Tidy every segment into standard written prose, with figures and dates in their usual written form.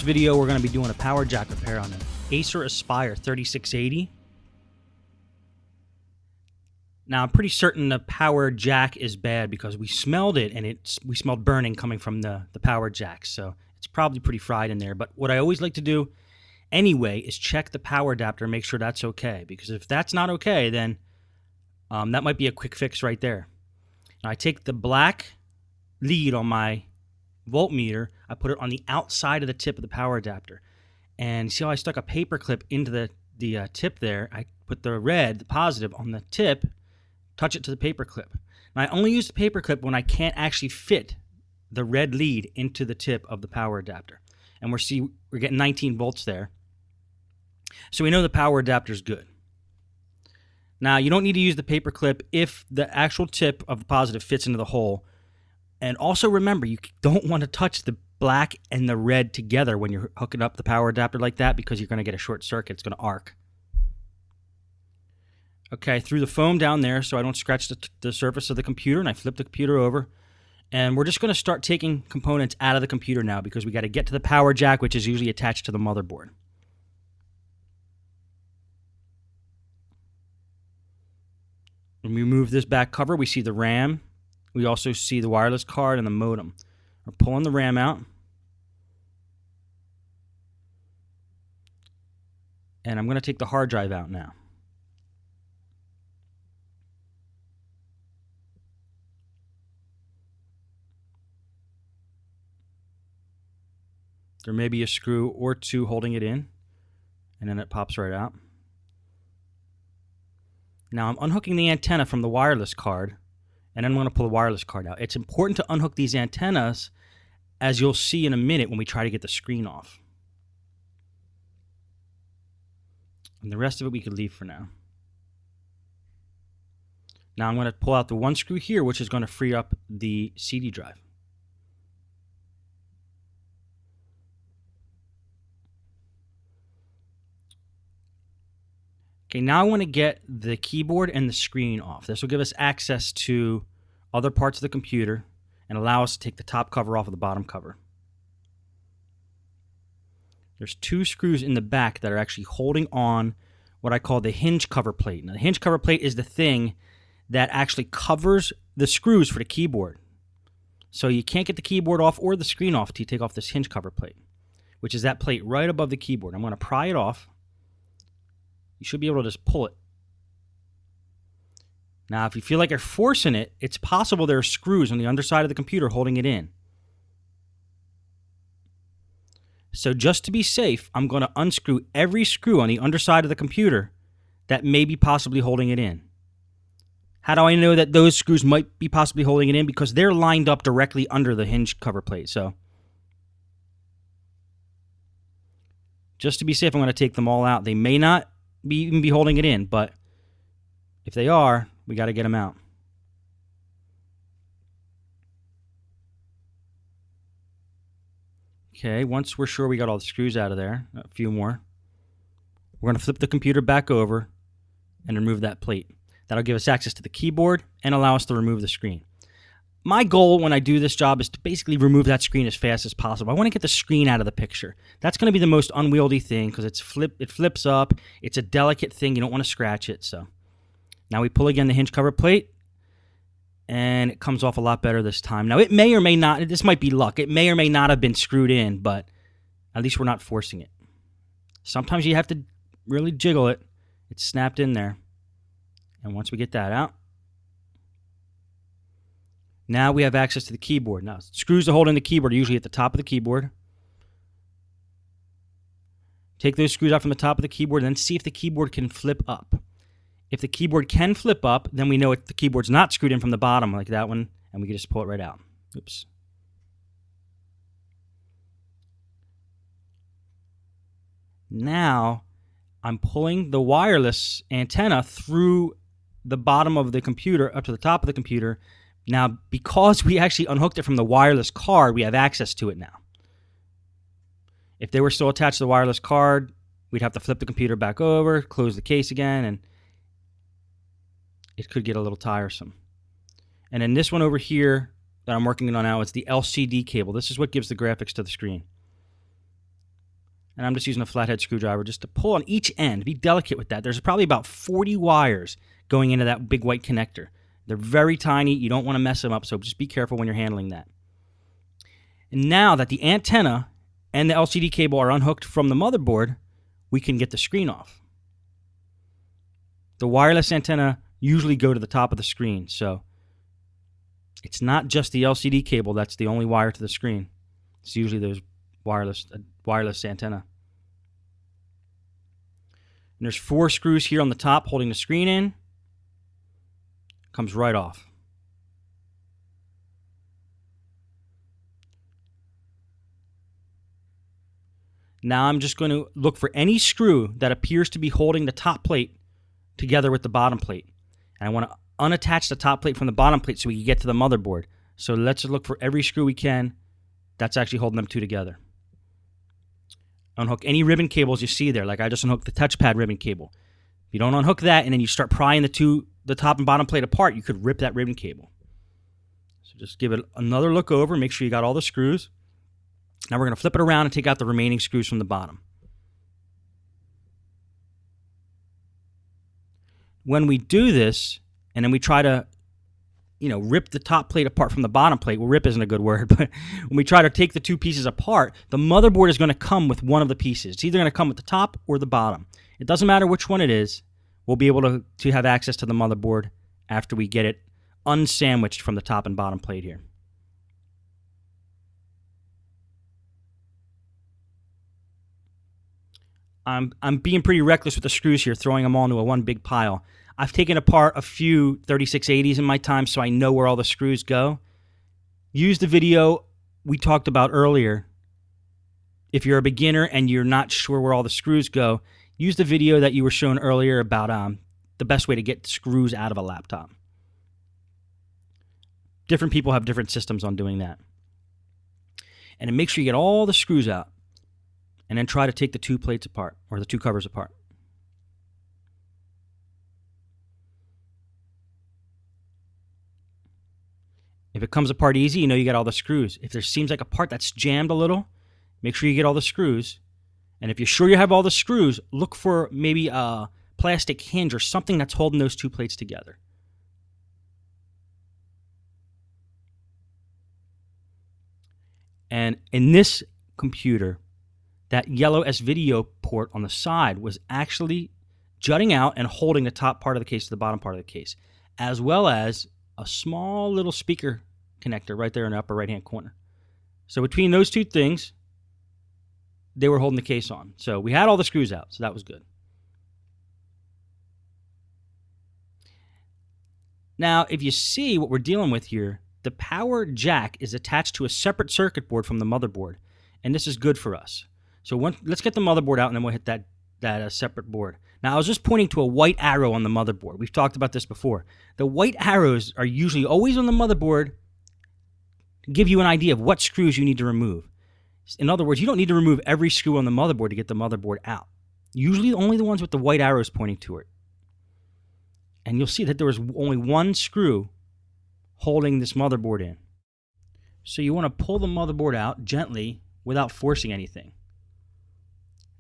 video, we're going to be doing a power jack repair on an Acer Aspire 3680. Now, I'm pretty certain the power jack is bad because we smelled it and we smelled burning coming from the power jack. So it's probably pretty fried in there. But what I always like to do anyway is check the power adapter and make sure that's okay. Because if that's not okay, then that might be a quick fix right there. Now, I take the black lead on my voltmeter, I put it on the outside of the tip of the power adapter. And see how I stuck a paper clip into the tip there? I put the red, the positive, on the tip, touch it to the paper clip. And I only use the paper clip when I can't actually fit the red lead into the tip of the power adapter. And we're getting 19 volts there. So we know the power adapter is good. Now, you don't need to use the paper clip if the actual tip of the positive fits into the hole. And also remember, you don't want to touch the black and the red together when you're hooking up the power adapter like that because you're going to get a short circuit. It's going to arc. Okay, I threw the foam down there so I don't scratch the surface of the computer, and I flip the computer over. And we're just going to start taking components out of the computer now because we got to get to the power jack, which is usually attached to the motherboard. When we remove this back cover, we see the RAM. We also see the wireless card and the modem. We're pulling the RAM out. And I'm going to take the hard drive out now. There may be a screw or two holding it in, and then it pops right out. Now I'm unhooking the antenna from the wireless card, and then I'm going to pull the wireless card out. It's important to unhook these antennas, as you'll see in a minute when we try to get the screen off. And the rest of it we could leave for now. Now I'm going to pull out the one screw here, which is going to free up the CD drive. Okay, now I want to get the keyboard and the screen off. This will give us access to other parts of the computer and allow us to take the top cover off of the bottom cover. There's two screws in the back that are actually holding on what I call the hinge cover plate. Now, the hinge cover plate is the thing that actually covers the screws for the keyboard. So you can't get the keyboard off or the screen off till you take off this hinge cover plate, which is that plate right above the keyboard. I'm going to pry it off. You should be able to just pull it. Now, if you feel like you're forcing it, it's possible there are screws on the underside of the computer holding it in. So just to be safe, I'm going to unscrew every screw on the underside of the computer that may be possibly holding it in. How do I know that those screws might be possibly holding it in? Because they're lined up directly under the hinge cover plate. So just to be safe, I'm going to take them all out. They may not even be holding it in, but if they are, we got to get them out. Okay, once we're sure we got all the screws out of there, a few more, we're going to flip the computer back over and remove that plate. That'll give us access to the keyboard and allow us to remove the screen. My goal when I do this job is to basically remove that screen as fast as possible. I want to get the screen out of the picture. That's going to be the most unwieldy thing because it flips up. It's a delicate thing. You don't want to scratch it. So now we pull again the hinge cover plate, and it comes off a lot better this time. Now it may or may not, this might be luck. It may or may not have been screwed in, but at least we're not forcing it. Sometimes you have to really jiggle it. It's snapped in there. And once we get that out, now we have access to the keyboard. Now, screws to hold in the keyboard are usually at the top of the keyboard. Take those screws out from the top of the keyboard and then see if the keyboard can flip up. If the keyboard can flip up, then we know the keyboard's not screwed in from the bottom like that one, and we can just pull it right out. Oops. Now, I'm pulling the wireless antenna through the bottom of the computer up to the top of the computer. Now, because we actually unhooked it from the wireless card, we have access to it now. If they were still attached to the wireless card, we'd have to flip the computer back over, close the case again, and it could get a little tiresome. And then this one over here that I'm working on now is the LCD cable. This is what gives the graphics to the screen. And I'm just using a flathead screwdriver just to pull on each end. Be delicate with that. There's probably about 40 wires going into that big white connector. They're very tiny. You don't want to mess them up, so just be careful when you're handling that. And now that the antenna and the LCD cable are unhooked from the motherboard, we can get the screen off. The wireless antenna usually go to the top of the screen, so it's not just the LCD cable that's the only wire to the screen. It's usually those wireless antenna. And there's 4 screws here on the top holding the screen in. Comes right off. Now I'm just going to look for any screw that appears to be holding the top plate together with the bottom plate. And I want to unattach the top plate from the bottom plate so we can get to the motherboard. So let's look for every screw we can that's actually holding them two together. Unhook any ribbon cables you see there, like I just unhooked the touchpad ribbon cable. If you don't unhook that and then you start prying the top and bottom plate apart, you could rip that ribbon cable. So just give it another look over, make sure you got all the screws. Now we're going to flip it around and take out the remaining screws from the bottom. When we do this, and then we try to, rip the top plate apart from the bottom plate, well, rip isn't a good word, but when we try to take the two pieces apart, the motherboard is going to come with one of the pieces. It's either going to come with the top or the bottom. It doesn't matter which one it is. We'll be able to have access to the motherboard after we get it unsandwiched from the top and bottom plate here. I'm being pretty reckless with the screws here, throwing them all into one big pile. I've taken apart a few 3680s in my time, so I know where all the screws go. Use the video we talked about earlier. If you're a beginner and you're not sure where all the screws go, use the video that you were shown earlier about the best way to get screws out of a laptop. Different people have different systems on doing that. And then make sure you get all the screws out. And then try to take the two plates apart, or the two covers apart. If it comes apart easy, you know you got all the screws. If there seems like a part that's jammed a little, make sure you get all the screws. And if you're sure you have all the screws, look for maybe a plastic hinge or something that's holding those two plates together. And in this computer, that yellow S-Video port on the side was actually jutting out and holding the top part of the case to the bottom part of the case, as well as a small little speaker connector right there in the upper right-hand corner. So between those two things, they were holding the case on. So we had all the screws out, so that was good. Now, if you see what we're dealing with here, the power jack is attached to a separate circuit board from the motherboard, and this is good for us. So let's get the motherboard out, and then we'll hit that separate board. Now, I was just pointing to a white arrow on the motherboard. We've talked about this before. The white arrows are usually always on the motherboard to give you an idea of what screws you need to remove. In other words, you don't need to remove every screw on the motherboard to get the motherboard out. Usually only the ones with the white arrows pointing to it. And you'll see that there was only one screw holding this motherboard in. So you want to pull the motherboard out gently without forcing anything.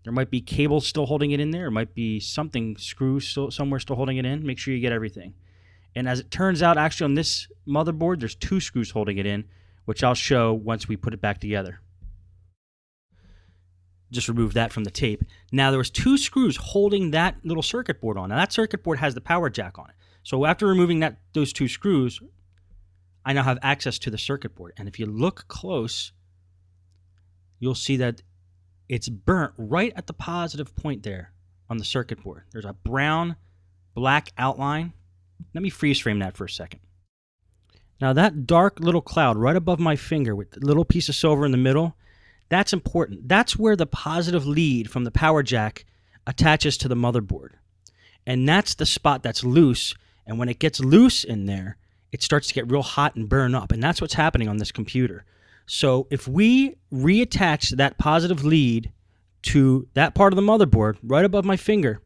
There might be cables still holding it in there. There might be something, somewhere still holding it in. Make sure you get everything. And as it turns out, actually on this motherboard, there's two screws holding it in, which I'll show once we put it back together. Just remove that from the tape. Now there was two screws holding that little circuit board on. Now that circuit board has the power jack on it. So after removing those two screws, I now have access to the circuit board. And if you look close, you'll see that it's burnt right at the positive point there on the circuit board. There's a brown, black outline. Let me freeze frame that for a second. Now that dark little cloud right above my finger with the little piece of silver in the middle, that's important. That's where the positive lead from the power jack attaches to the motherboard. And that's the spot that's loose. And when it gets loose in there, it starts to get real hot and burn up. And that's what's happening on this computer. So if we reattach that positive lead to that part of the motherboard right above my finger,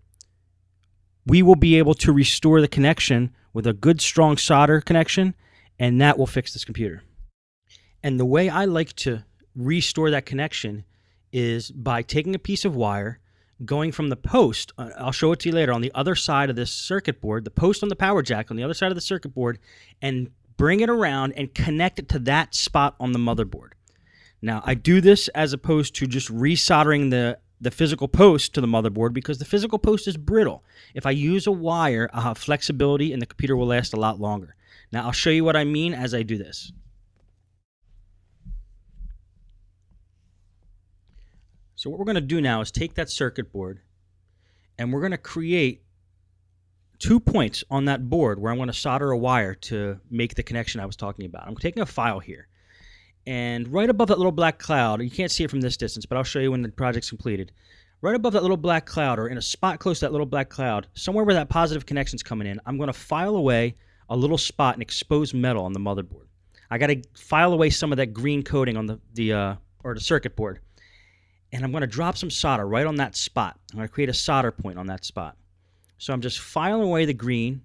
we will be able to restore the connection with a good strong solder connection, and that will fix this computer. And the way I like to restore that connection is by taking a piece of wire, going from the post, I'll show it to you later, on the other side of this circuit board, the post on the power jack on the other side of the circuit board, and bring it around and connect it to that spot on the motherboard. Now, I do this as opposed to just resoldering the physical post to the motherboard because the physical post is brittle. If I use a wire, I'll have flexibility and the computer will last a lot longer. Now, I'll show you what I mean as I do this. So what we're going to do now is take that circuit board and we're going to create 2 points on that board where I'm going to solder a wire to make the connection I was talking about. I'm taking a file here, and right above that little black cloud, you can't see it from this distance, but I'll show you when the project's completed. Right above that little black cloud, or in a spot close to that little black cloud, somewhere where that positive connection's coming in, I'm going to file away a little spot and expose metal on the motherboard. I got to file away some of that green coating on the circuit board. And I'm going to drop some solder right on that spot. I'm going to create a solder point on that spot. So I'm just filing away the green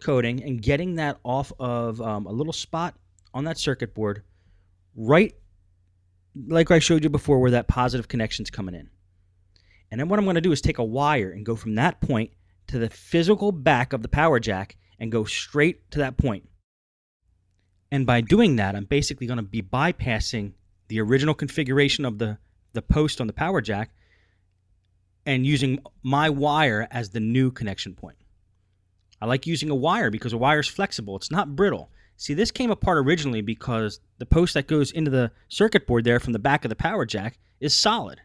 coating and getting that off of a little spot on that circuit board, right like I showed you before where that positive connection's coming in. And then what I'm going to do is take a wire and go from that point to the physical back of the power jack and go straight to that point. And by doing that, I'm basically going to be bypassing the original configuration of the post on the power jack and using my wire as the new connection point. I like using a wire because a wire is flexible. It's not brittle. See, this came apart originally because the post that goes into the circuit board there from the back of the power jack is solid.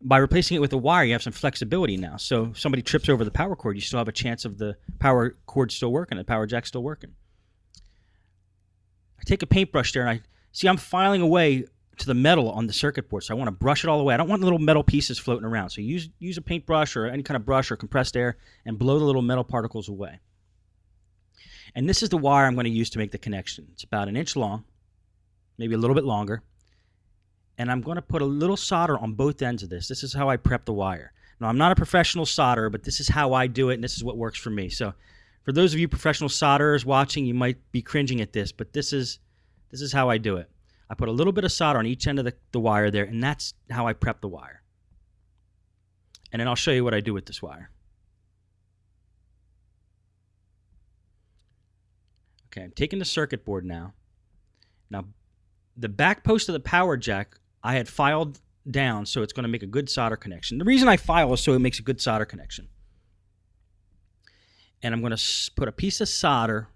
By replacing it with a wire, you have some flexibility now. So if somebody trips over the power cord, you still have a chance of the power cord still working, the power jack still working. I take a paintbrush there and see, I'm filing away to the metal on the circuit board, so I want to brush it all away. I don't want little metal pieces floating around. So use a paintbrush or any kind of brush or compressed air and blow the little metal particles away. And this is the wire I'm going to use to make the connection. It's about 1 inch long, maybe a little bit longer. And I'm going to put a little solder on both ends of this. This is how I prep the wire. Now, I'm not a professional solderer, but this is how I do it, and this is what works for me. So for those of you professional solderers watching, you might be cringing at this, but this is how I do it. I put a little bit of solder on each end of the wire there, and that's how I prep the wire. And then I'll show you what I do with this wire. Okay, I'm taking the circuit board now. Now, the back post of the power jack, I had filed down so it's going to make a good solder connection. The reason I file is so it makes a good solder connection. And I'm going to put a piece of solder,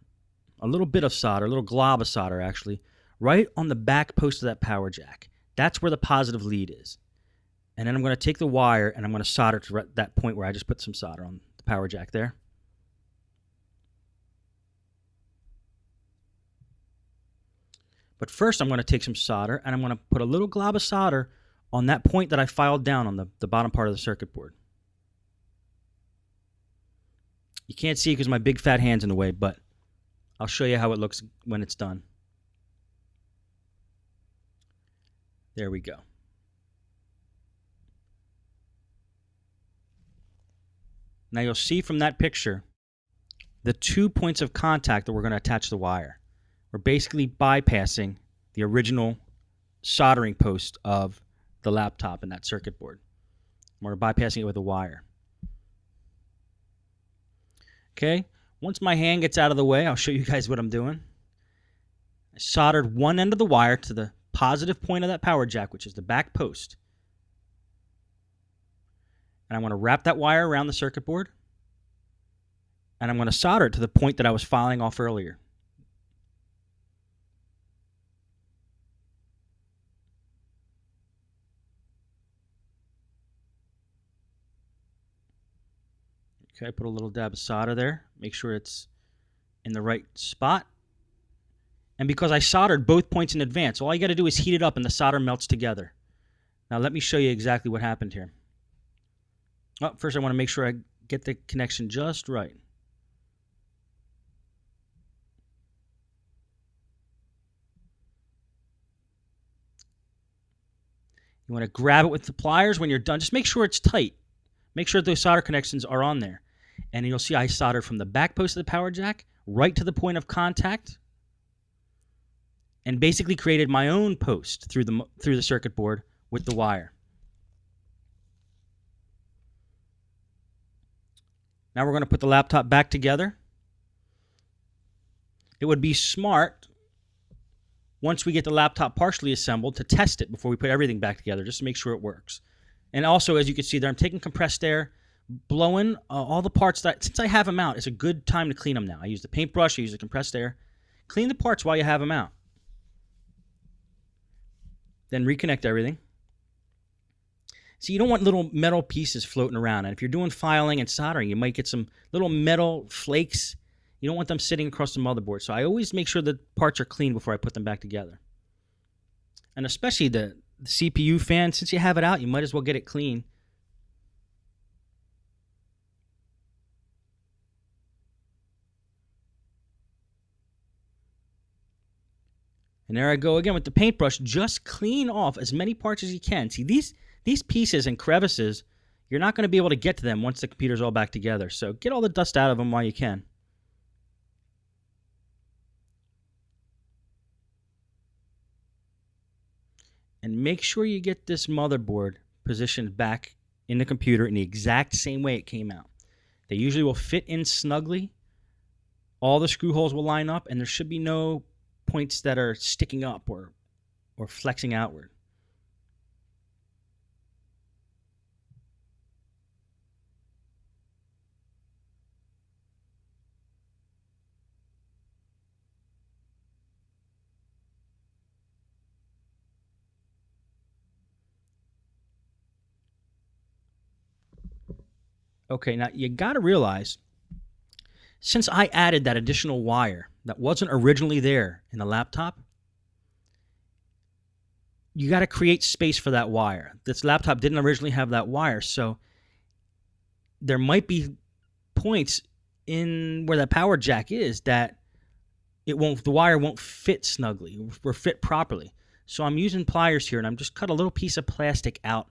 a little bit of solder, a little glob of solder actually, right on the back post of that power jack. That's where the positive lead is. And then I'm going to take the wire and I'm going to solder to that point where I just put some solder on the power jack there. But first I'm going to take some solder and I'm going to put a little glob of solder on that point that I filed down on the bottom part of the circuit board. You can't see because my big fat hand's in the way, but I'll show you how it looks when it's done. There we go. Now you'll see from that picture the 2 points of contact that we're going to attach the wire. We're basically bypassing the original soldering post of the laptop and that circuit board. We're bypassing it with a wire. Okay, once my hand gets out of the way, I'll show you guys what I'm doing. I soldered one end of the wire to the positive point of that power jack, which is the back post. And I'm going to wrap that wire around the circuit board. And I'm going to solder it to the point that I was filing off earlier. Okay, I put a little dab of solder there. Make sure it's in the right spot. And because I soldered both points in advance, all you got to do is heat it up and the solder melts together. Now let me show you exactly what happened here. Oh, first I want to make sure I get the connection just right. You want to grab it with the pliers when you're done. Just make sure it's tight. Make sure those solder connections are on there. And you'll see I soldered from the back post of the power jack right to the point of contact. and basically created my own post through the circuit board with the wire. Now we're going to put the laptop back together. It would be smart, once we get the laptop partially assembled, to test it before we put everything back together, just to make sure it works. And also, as you can see there, I'm taking compressed air, blowing all the parts that, since I have them out, it's a good time to clean them now. I use the paintbrush, I use the compressed air. Clean the parts while you have them out. Then reconnect everything. So you don't want little metal pieces floating around. And if you're doing filing and soldering, you might get some little metal flakes. You don't want them sitting across the motherboard. So I always make sure the parts are clean before I put them back together. And especially the CPU fan, since you have it out, you might as well get it clean. And there I go again with the paintbrush. Just clean off as many parts as you can. See, these pieces and crevices, you're not going to be able to get to them once the computer's all back together. So get all the dust out of them while you can. And make sure you get this motherboard positioned back in the computer in the exact same way it came out. They usually will fit in snugly. All the screw holes will line up, and there should be no points that are sticking up or flexing outward. Okay, now you got to realize, since I added that additional wire that wasn't originally there in the laptop, you got to create space for that wire. This laptop didn't originally have that wire, so there might be points in where that power jack is that the wire won't fit snugly or fit properly. So I'm using pliers here, and I'm just cut a little piece of plastic out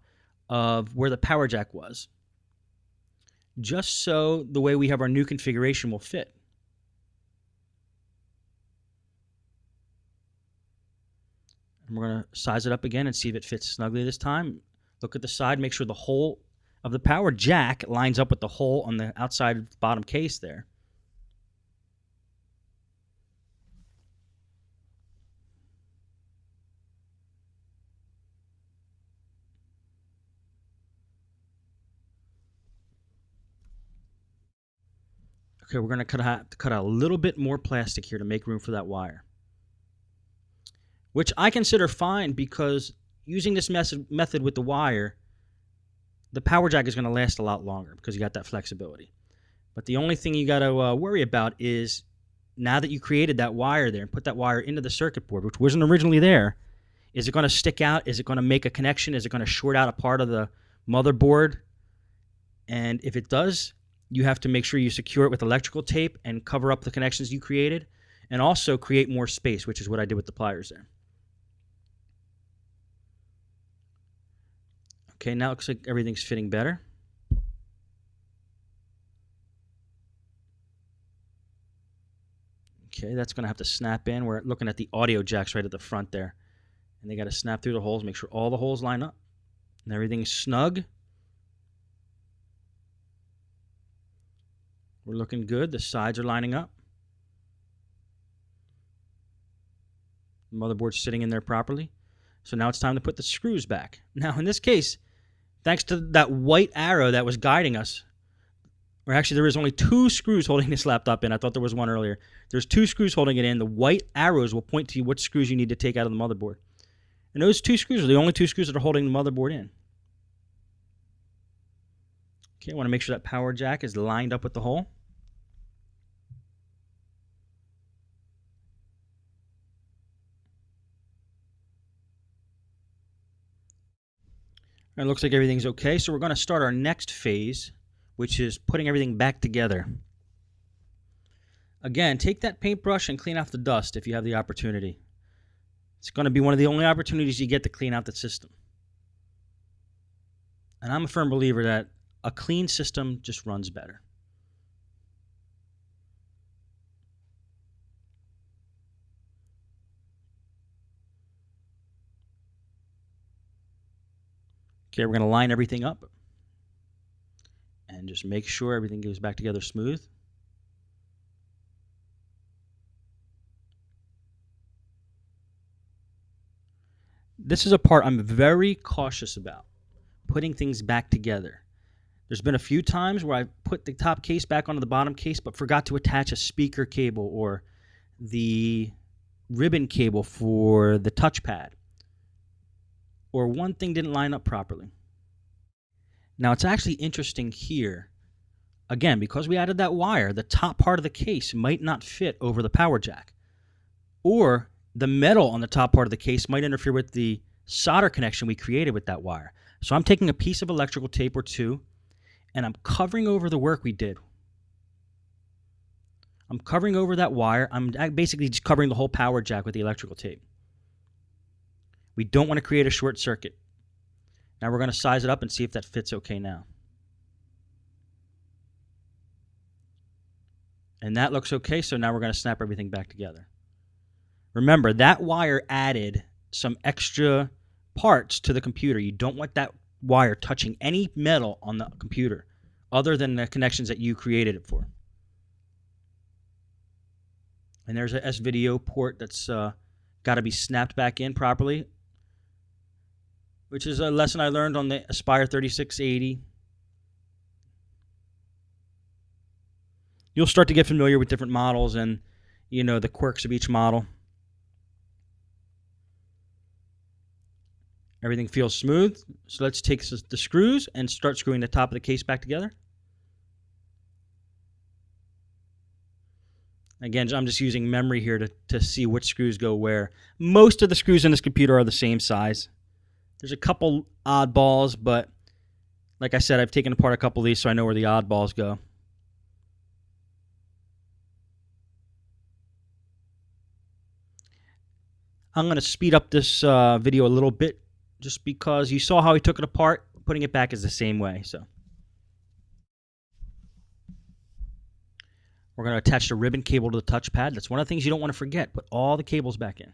of where the power jack was, just so the way we have our new configuration will fit. And we're going to size it up again and see if it fits snugly this time. Look at the side, make sure the hole of the power jack lines up with the hole on the outside bottom case there. Okay, we're going to cut out a little bit more plastic here to make room for that wire, which I consider fine because using this method with the wire, the power jack is going to last a lot longer because you got that flexibility. But the only thing you got to worry about is, now that you created that wire there and put that wire into the circuit board, which wasn't originally there, is it going to stick out? Is it going to make a connection? Is it going to short out a part of the motherboard? And if it does, you have to make sure you secure it with electrical tape and cover up the connections you created, and also create more space, which is what I did with the pliers there. Okay, now it looks like everything's fitting better. Okay, that's going to have to snap in. We're looking at the audio jacks right at the front there. And they got to snap through the holes, make sure all the holes line up and everything's snug. We're looking good. The sides are lining up. The motherboard's sitting in there properly. So now it's time to put the screws back. Now, in this case, thanks to that white arrow that was guiding us, or actually there is only 2 screws holding this laptop in. I thought there was one earlier. There's 2 screws holding it in. The white arrows will point to you what screws you need to take out of the motherboard. And those 2 screws are the only 2 screws that are holding the motherboard in. Okay, I want to make sure that power jack is lined up with the hole. It looks like everything's okay, so we're going to start our next phase, which is putting everything back together. Again, take that paintbrush and clean off the dust if you have the opportunity. It's going to be one of the only opportunities you get to clean out the system. And I'm a firm believer that a clean system just runs better. Okay, we're going to line everything up and just make sure everything goes back together smooth. This is a part I'm very cautious about, putting things back together. There's been a few times where I put the top case back onto the bottom case but forgot to attach a speaker cable or the ribbon cable for the touchpad, or one thing didn't line up properly. Now it's actually interesting here, again, because we added that wire, the top part of the case might not fit over the power jack, or the metal on the top part of the case might interfere with the solder connection we created with that wire. So I'm taking a piece of electrical tape or two and I'm covering over the work we did. I'm covering over that wire. I'm basically just covering the whole power jack with the electrical tape. We don't want to create a short circuit. Now we're going to size it up and see if that fits okay now. And that looks okay, so now we're going to snap everything back together. Remember, that wire added some extra parts to the computer. You don't want that wire touching any metal on the computer other than the connections that you created it for. And there's a S-video port that's got to be snapped back in properly, which is a lesson I learned on the Aspire3680. You'll start to get familiar with different models and, you know, the quirks of each model. Everything feels smooth, so let's take the screws and start screwing the top of the case back together. Again, I'm just using memory here to see which screws go where. Most of the screws in this computer are the same size. There's a couple oddballs, but like I said, I've taken apart a couple of these so I know where the oddballs go. I'm going to speed up this video a little bit just because you saw how he took it apart. Putting it back is the same way. So we're going to attach the ribbon cable to the touchpad. That's one of the things you don't want to forget. Put all the cables back in.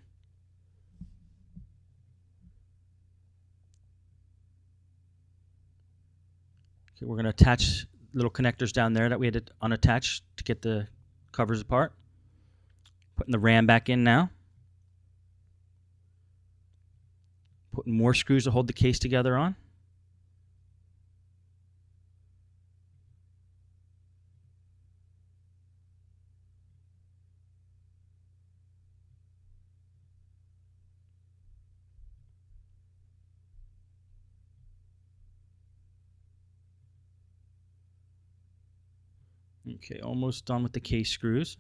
Okay, we're going to attach little connectors down there that we had to unattach to get the covers apart. Putting the RAM back in now. Putting more screws to hold the case together on. Okay, almost done with the case screws.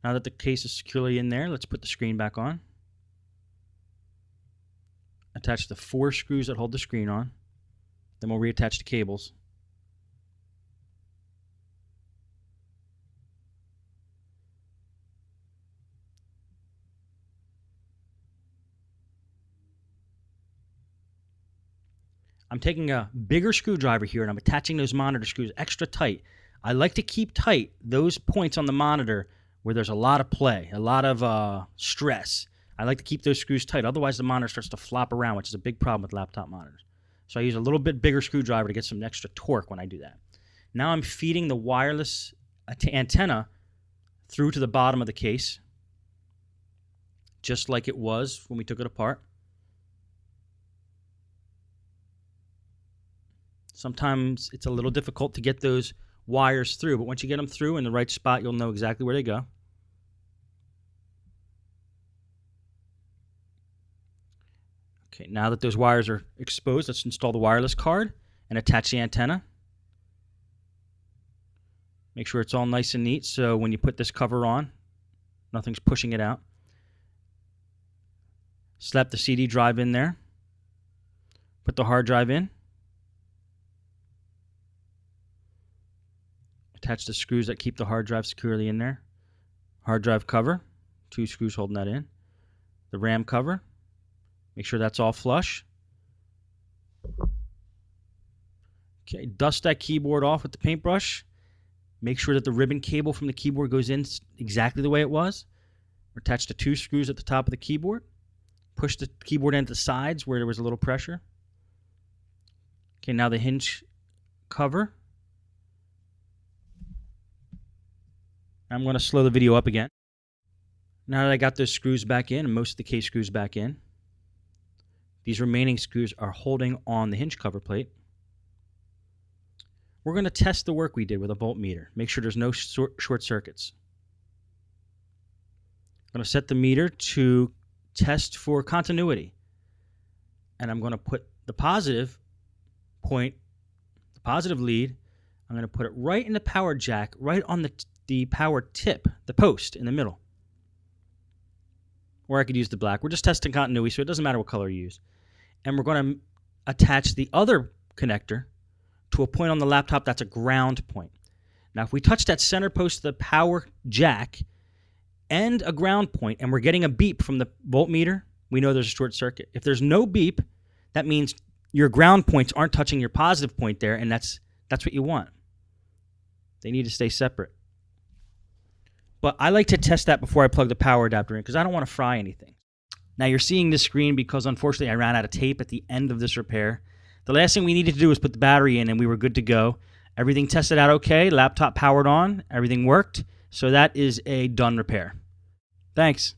Now that the case is securely in there, let's put the screen back on. Attach the 4 screws that hold the screen on. Then we'll reattach the cables. I'm taking a bigger screwdriver here and I'm attaching those monitor screws extra tight. I like to keep tight those points on the monitor where there's a lot of play, a lot of stress. I like to keep those screws tight. Otherwise, the monitor starts to flop around, which is a big problem with laptop monitors. So I use a little bit bigger screwdriver to get some extra torque when I do that. Now I'm feeding the wireless antenna through to the bottom of the case, just like it was when we took it apart. Sometimes it's a little difficult to get those wires through, but once you get them through in the right spot, you'll know exactly where they go. Okay, now that those wires are exposed, let's install the wireless card and attach the antenna. Make sure it's all nice and neat so when you put this cover on, nothing's pushing it out. Slap the CD drive in there. Put the hard drive in. Attach the screws that keep the hard drive securely in there. Hard drive cover, 2 screws holding that in. The RAM cover, make sure that's all flush. Okay, dust that keyboard off with the paintbrush. Make sure that the ribbon cable from the keyboard goes in exactly the way it was. Attach the 2 screws at the top of the keyboard. push the keyboard into the sides where there was a little pressure. Okay, now the hinge cover. I'm going to slow the video up again. Now that I got those screws back in and most of the case screws back in, these remaining screws are holding on the hinge cover plate. We're going to test the work we did with a voltmeter. Make sure there's no short circuits. I'm going to set the meter to test for continuity. And I'm going to put the positive point, the positive lead, I'm going to put it right in the power jack, right on the power tip, the post in the middle. Or I could use the black. We're just testing continuity, so it doesn't matter what color you use. And we're going to attach the other connector to a point on the laptop that's a ground point. Now, if we touch that center post of the power jack and a ground point, and we're getting a beep from the voltmeter, we know there's a short circuit. If there's no beep, that means your ground points aren't touching your positive point there, and that's what you want. They need to stay separate. But I like to test that before I plug the power adapter in because I don't want to fry anything. Now you're seeing this screen because unfortunately I ran out of tape at the end of this repair. The last thing we needed to do was put the battery in and we were good to go. Everything tested out okay, laptop powered on, everything worked. So that is a done repair. Thanks.